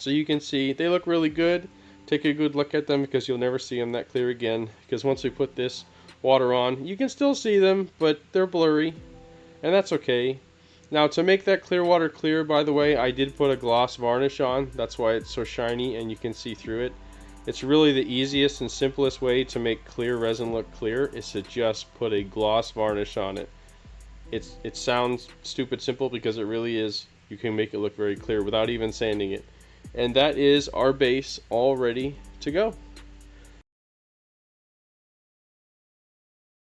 So you can see they look really good. Take a good look at them because you'll never see them that clear again. Because once we put this water on, you can still see them, but they're blurry, and that's okay. Now to make that clear water clear, by the way, I did put a gloss varnish on. That's why it's so shiny and you can see through it. It's really the easiest and simplest way to make clear resin look clear is to just put a gloss varnish on it. It sounds stupid simple because it really is. You can make it look very clear without even sanding it. And that is our base all ready to go.